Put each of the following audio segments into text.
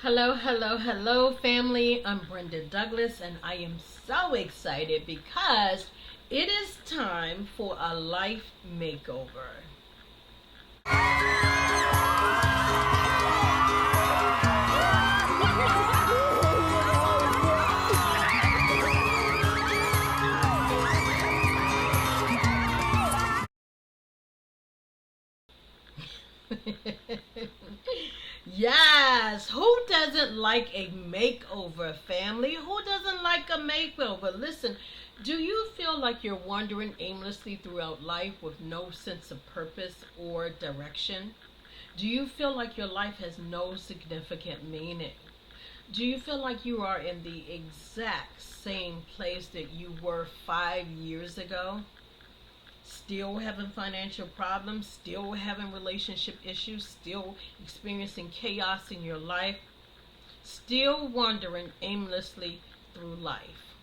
Hello, hello, hello, family. I'm Brenda Douglas, and I am so excited because it is time for a life makeover. Yes, who doesn't like a makeover, family? Who doesn't like a makeover? Listen, do you feel like you're wandering aimlessly throughout life with no sense of purpose or direction? Do you feel like your life has no significant meaning? Do you feel like you are in the exact same place that you were 5 years ago? Still having financial problems, still having relationship issues, still experiencing chaos in your life, still wandering aimlessly through life.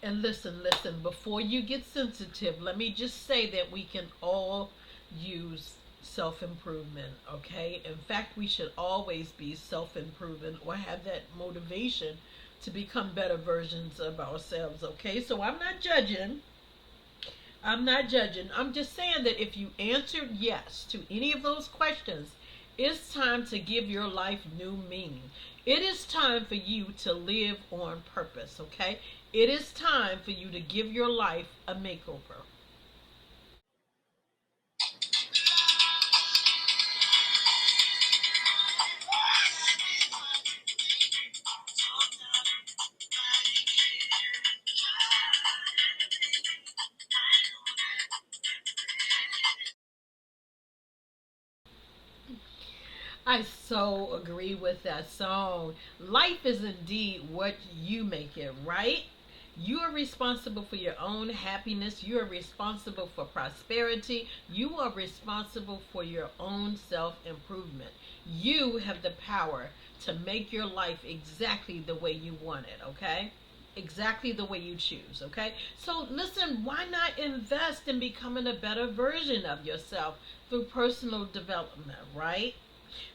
And listen, before you get sensitive, let me just say that we can all use self improvement, okay? In fact, we should always be self improving or have that motivation to become better versions of ourselves, okay? So I'm not judging. I'm not judging. I'm just saying that if you answered yes to any of those questions, it's time to give your life new meaning. It is time for you to live on purpose, okay? It is time for you to give your life a makeover. I so agree with that song. Life is indeed what you make it, right? You are responsible for your own happiness. You are responsible for prosperity. You are responsible for your own self improvement. You have the power to make your life exactly the way you want it, okay? Exactly the way you choose, okay? So listen, why not invest in becoming a better version of yourself through personal development, right?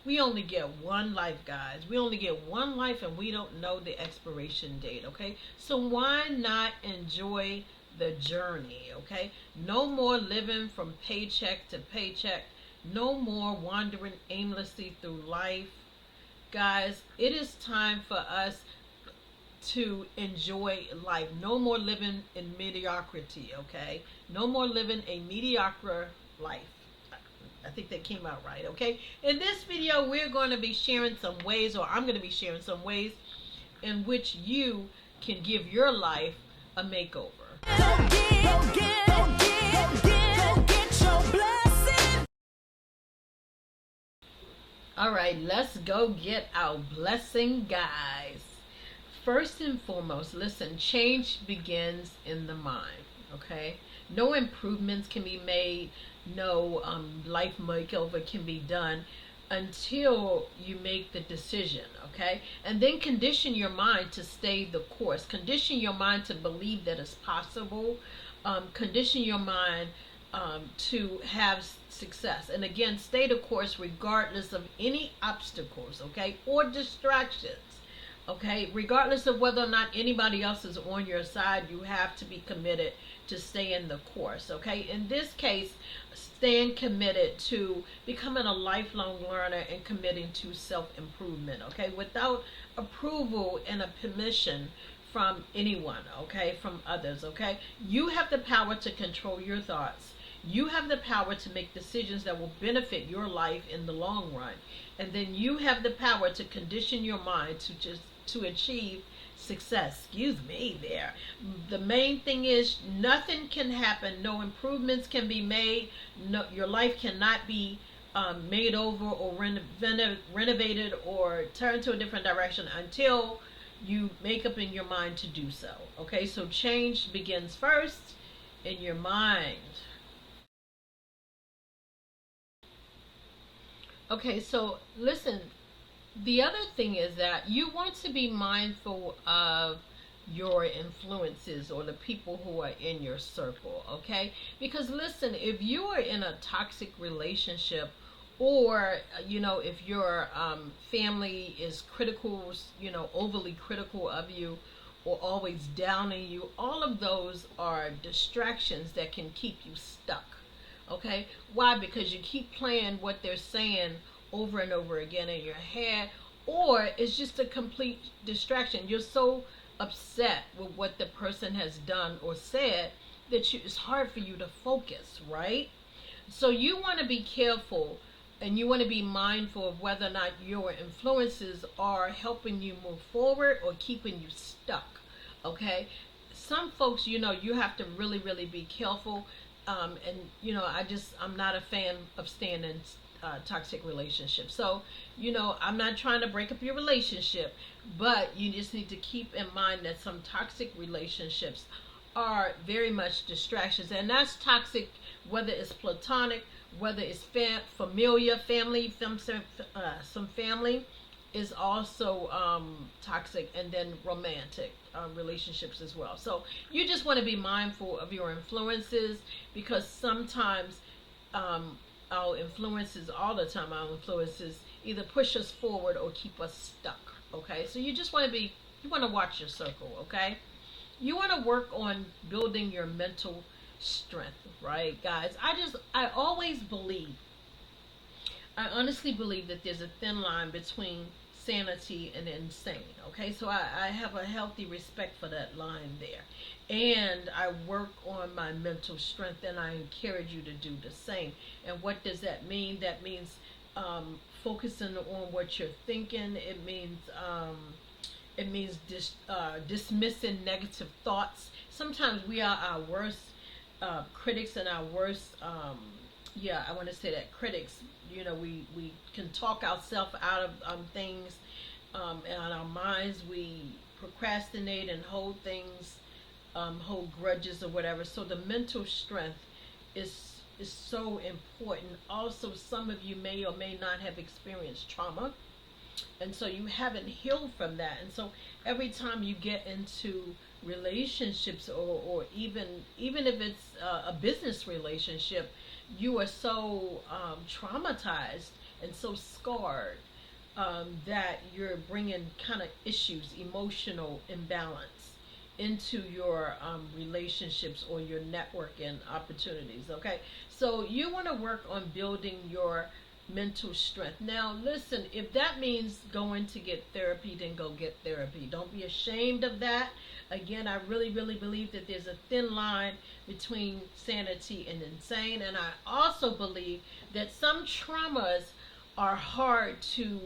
We only get one life, guys. We only get one life, and we don't know the expiration date, okay? So why not enjoy the journey, okay? No more living from paycheck to paycheck. No more wandering aimlessly through life. Guys, it is time for us to enjoy life. No more living in mediocrity, okay? No more living a mediocre life. I think that came out right, okay? In this video, we're going to be sharing some ways, or I'm going to be sharing some ways in which you can give your life a makeover. All right, let's go get our blessing, guys. First and foremost, listen, change begins in the mind, okay? No improvements can be made, no life makeover can be done until you make the decision, okay? And then condition your mind to stay the course. Condition your mind to believe that it's possible. Condition your mind to have success. And again, stay the course regardless of any obstacles, okay, or distractions. Okay, regardless of whether or not anybody else is on your side, you have to be committed to stay in the course. Okay, in this case, staying committed to becoming a lifelong learner and committing to self improvement. Okay, without approval and a permission from anyone, okay, from others. Okay, you have the power to control your thoughts. You have the power to make decisions that will benefit your life in the long run. And then you have the power to condition your mind to achieve success. Excuse me there. The main thing is nothing can happen. No improvements can be made. No, your life cannot be made over or renovated or turned to a different direction until you make up in your mind to do so. Okay, so change begins first in your mind. Okay, so listen, the other thing is that you want to be mindful of your influences or the people who are in your circle, okay? Because listen, if you are in a toxic relationship, or if your family is critical, overly critical of you, or always downing you, all of those are distractions that can keep you stuck. Okay? Why? Because you keep playing what they're saying over and over again in your head, or it's just a complete distraction. You're so upset with what the person has done or said that it's hard for you to focus, right? So you want to be careful, and you want to be mindful of whether or not your influences are helping you move forward or keeping you stuck. Okay? Some folks, you have to really, really be careful. And I'm not a fan of staying in toxic relationships. So, I'm not trying to break up your relationship, but you just need to keep in mind that some toxic relationships are very much distractions, and that's toxic whether it's platonic, whether it's familiar, family, some family is also toxic, and then romantic relationships as well. So you just want to be mindful of your influences, because sometimes our influences, all the time, our influences either push us forward or keep us stuck. Okay, so you want to watch your circle. Okay, you want to work on building your mental strength, right, guys? I always believe, I honestly believe that there's a thin line between sanity and insane. Okay, so I have a healthy respect for that line there. And I work on my mental strength, and I encourage you to do the same. And what does that mean? That means focusing on what you're thinking. It means dismissing negative thoughts. Sometimes we are our worst critics and our worst, I want to say that critics. We can talk ourselves out of things, and on our minds we procrastinate and hold things, hold grudges or whatever. So the mental strength is so important. Also, some of you may or may not have experienced trauma, and so you haven't healed from that. And so every time you get into relationships, or even if it's a business relationship, you are so traumatized and so scarred, that you're bringing kind of issues, emotional imbalance, into your relationships or your networking opportunities. Okay, so you want to work on building your mental strength. Now, listen, if that means going to get therapy, then go get therapy. Don't be ashamed of that. Again, I really, really believe that there's a thin line between sanity and insane. And I also believe that some traumas are hard to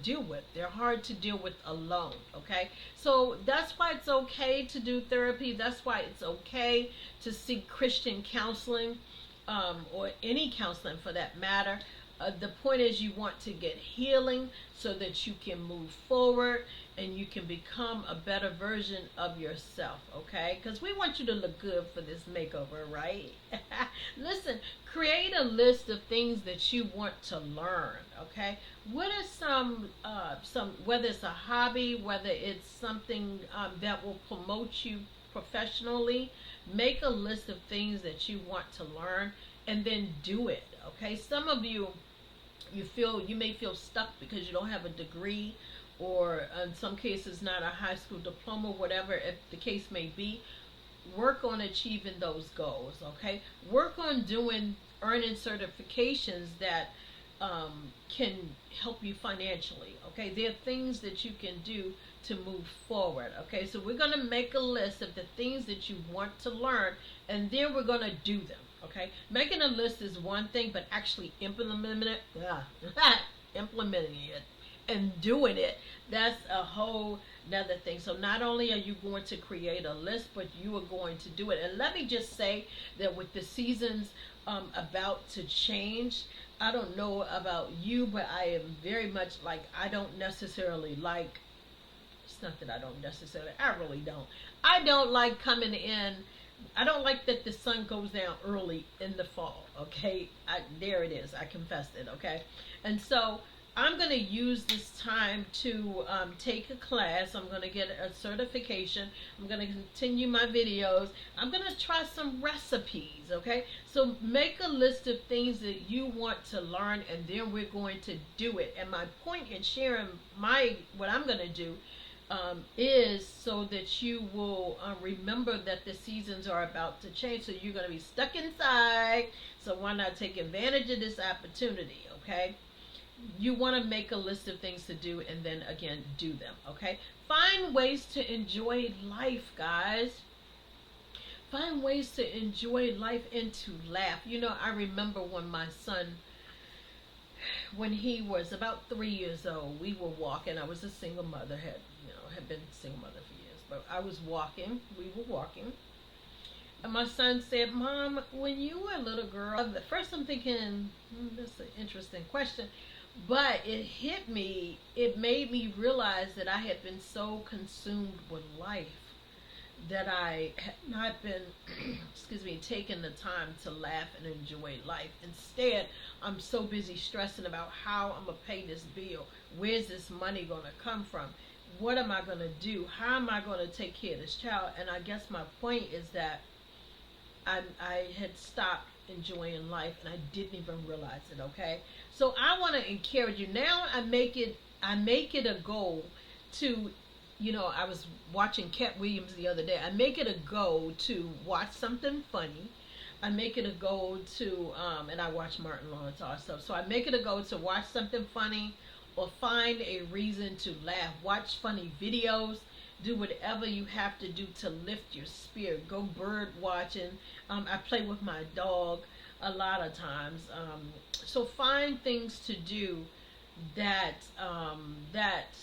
deal with. They're hard to deal with alone. Okay, so that's why it's okay to do therapy. That's why it's okay to seek Christian counseling, or any counseling for that matter. The point is, you want to get healing so that you can move forward and you can become a better version of yourself, okay? Because we want you to look good for this makeover, right? Listen, create a list of things that you want to learn, okay? What are some, whether it's a hobby, whether it's something that will promote you professionally, make a list of things that you want to learn and then do it, okay? Some of you may feel stuck because you don't have a degree, or in some cases not a high school diploma, whatever if the case may be. Work on achieving those goals, okay? Work on earning certifications that can help you financially, okay? There are things that you can do to move forward, okay? So we're going to make a list of the things that you want to learn, and then we're going to do them, okay? Making a list is one thing, but actually implementing it and doing it, that's a whole another thing. So not only are you going to create a list, but you are going to do it. And let me just say that with the seasons about to change, I don't know about you, but I am very much like, I don't necessarily like, it's not that I don't necessarily, I really don't. I don't like coming in, I don't like that the sun goes down early in the fall, okay? There it is, I confessed it, okay? And so I'm going to use this time to take a class. I'm going to get a certification. I'm going to continue my videos. I'm going to try some recipes, okay? So make a list of things that you want to learn, and then we're going to do it. And my point in sharing what I'm going to do is so that you will remember that the seasons are about to change. So you're going to be stuck inside. So why not take advantage of this opportunity, okay? You want to make a list of things to do and then again do them, okay? Find ways to enjoy life, guys. Find ways to enjoy life and to laugh. You know, I remember when my son, when he was about 3 years old, we were walking. I was a single mother, had been a single mother for years, but I was walking. We were walking, and my son said, "Mom, when you were a little girl," at first I'm thinking, that's an interesting question, but it hit me. It made me realize that I had been so consumed with life that I had not been, excuse me, taking the time to laugh and enjoy life. Instead, I'm so busy stressing about how I'm going to pay this bill. Where's this money going to come from? What am I going to do? How am I going to take care of this child? And I guess my point is that I had stopped enjoying life and I didn't even realize it, okay? So I want to encourage you. Now I make it a goal to, I was watching Cat Williams the other day. I make it a goal to watch something funny. I make it a goal to, and I watch Martin Lawrence also. So I make it a goal to watch something funny or find a reason to laugh. Watch funny videos. Do whatever you have to do to lift your spirit. Go bird watching. I play with my dog a lot of times. So find things to do that that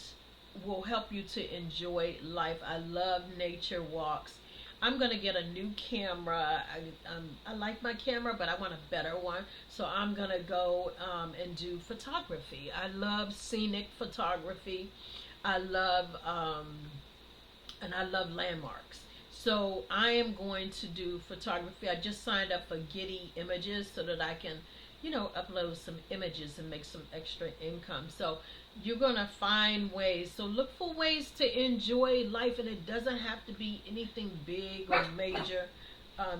will help you to enjoy life. I love nature walks. I'm gonna get a new camera. I like my camera, but I want a better one. So I'm gonna go and do photography. I love scenic photography. I love and I love landmarks. So I am going to do photography. I just signed up for Getty Images so that I can, upload some images and make some extra income. So you're going to find ways. So look for ways to enjoy life, and it doesn't have to be anything big or major.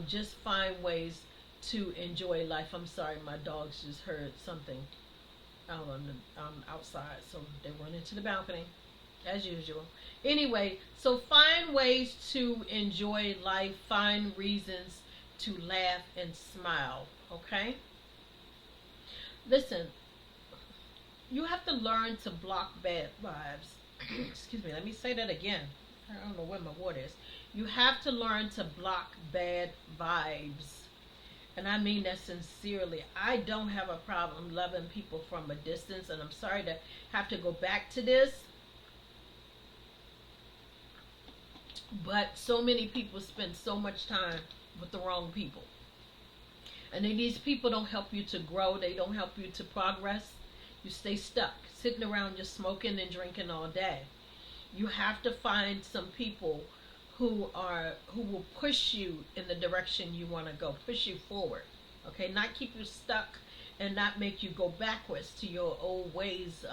Just find ways to enjoy life. I'm sorry, my dogs just heard something out on the outside, so they run into the balcony as usual. Anyway, so find ways to enjoy life. Find reasons to laugh and smile. Okay. Listen, you have to learn to block bad vibes. Excuse me, let me say that again. I don't know where my water is. You have to learn to block bad vibes. And I mean that sincerely. I don't have a problem loving people from a distance, and I'm sorry to have to go back to this. But so many people spend so much time with the wrong people. And then these people don't help you to grow. They don't help you to progress. You stay stuck, sitting around just smoking and drinking all day. You have to find some people who will push you in the direction you want to go, push you forward. Okay, not keep you stuck and not make you go backwards to your old ways.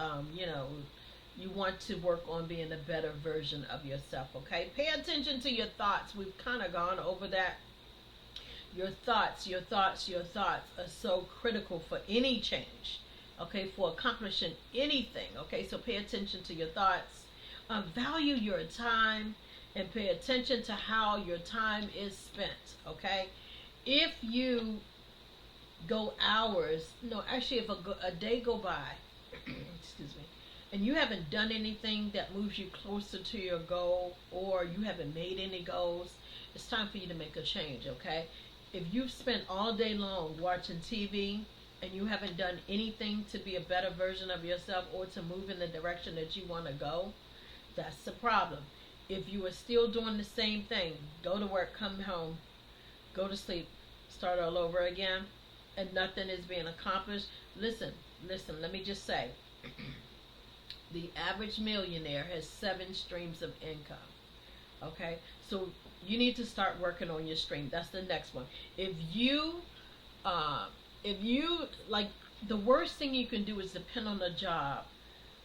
You want to work on being a better version of yourself. Okay, pay attention to your thoughts. We've kind of gone over that. Your thoughts are so critical for any change, okay, for accomplishing anything, okay? So pay attention to your thoughts. Value your time and pay attention to how your time is spent, okay? If you go hours, no, actually, if a day go by, excuse me, and you haven't done anything that moves you closer to your goal, or you haven't made any goals, it's time for you to make a change, okay? If you've spent all day long watching TV and you haven't done anything to be a better version of yourself or to move in the direction that you want to go, that's the problem. If you are still doing the same thing, go to work, come home, go to sleep, start all over again, and nothing is being accomplished, listen, let me just say, the average millionaire has 7 streams of income. Okay, so you need to start working on your stream. That's the next one. If you like, the worst thing you can do is depend on a job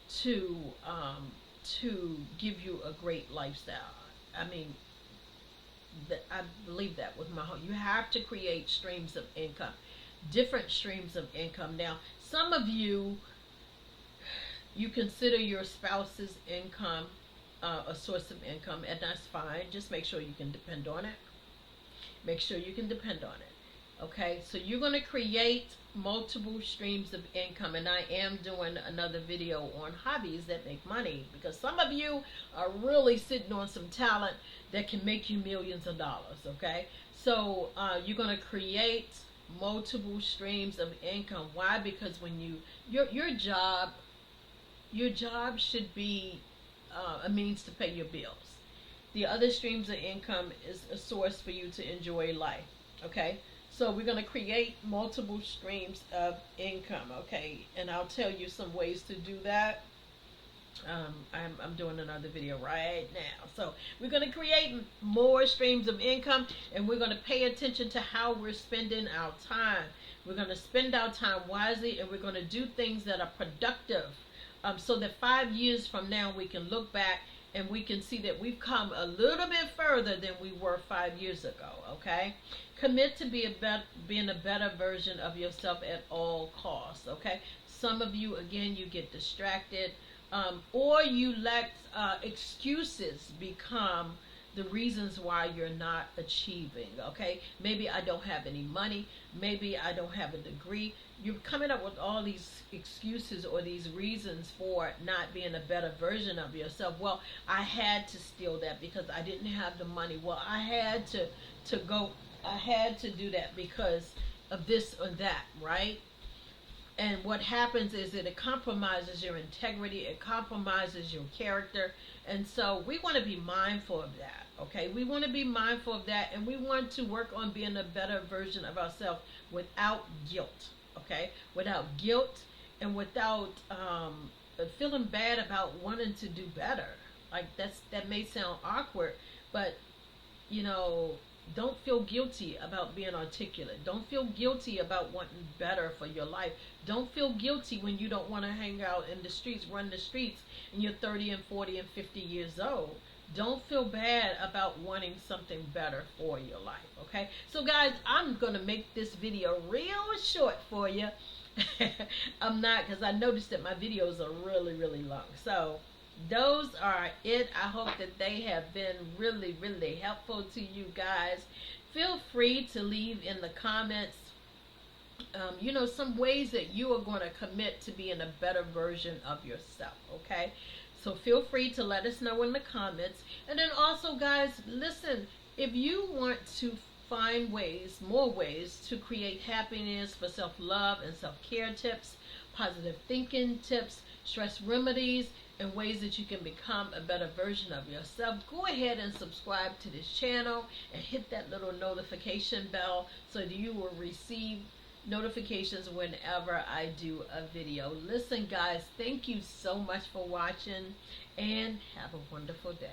to give you a great lifestyle. I mean, I believe that with my whole. You have to create streams of income, different streams of income. Now, some of you, you consider your spouse's income a source of income, and that's fine. Just make sure you can depend on it. Make sure you can depend on it. Okay, so you're going to create multiple streams of income, and I am doing another video on hobbies that make money, because some of you are really sitting on some talent that can make you millions of dollars. Okay, so you're going to create multiple streams of income. Why? Because when your job should be a means to pay your bills. The other streams of income is a source for you to enjoy life. Okay, so we're going to create multiple streams of income. Okay, and I'll tell you some ways to do that. I'm doing another video right now. So we're going to create more streams of income, and we're going to pay attention to how we're spending our time. We're going to spend our time wisely, and we're going to do things that are productive, so that 5 years from now we can look back and we can see that we've come a little bit further than we were 5 years ago. Okay, commit to being a better version of yourself at all costs. Okay, some of you, again, you get distracted, or you let excuses become the reasons why you're not achieving. Okay, maybe I don't have any money, maybe I don't have a degree. You're coming up with all these excuses or these reasons for not being a better version of yourself. Well, I had to steal that because I didn't have the money. Well, I had to do that because of this or that, right? And what happens is that it compromises your integrity, it compromises your character. And so we want to be mindful of that. Okay, we want to be mindful of that, and we want to work on being a better version of ourselves without guilt. Okay, without guilt, and without feeling bad about wanting to do better. Like that may sound awkward, but don't feel guilty about being articulate. Don't feel guilty about wanting better for your life. Don't feel guilty when you don't want to hang out in the streets, run the streets, and you're 30 and 40 and 50 years old. Don't feel bad about wanting something better for your life. Okay, so guys, I'm gonna make this video real short for you. I'm not, because I noticed that my videos are really long. So those are it. I hope that they have been really helpful to you guys. Feel free to leave in the comments some ways that you are going to commit to being a better version of yourself. Okay, so feel free to let us know in the comments. And then also, guys, listen, if you want to find more ways to create happiness for self-love and self-care tips, positive thinking tips, stress remedies, and ways that you can become a better version of yourself, go ahead and subscribe to this channel and hit that little notification bell so that you will receive notifications whenever I do a video. Listen, guys, thank you so much for watching, and have a wonderful day.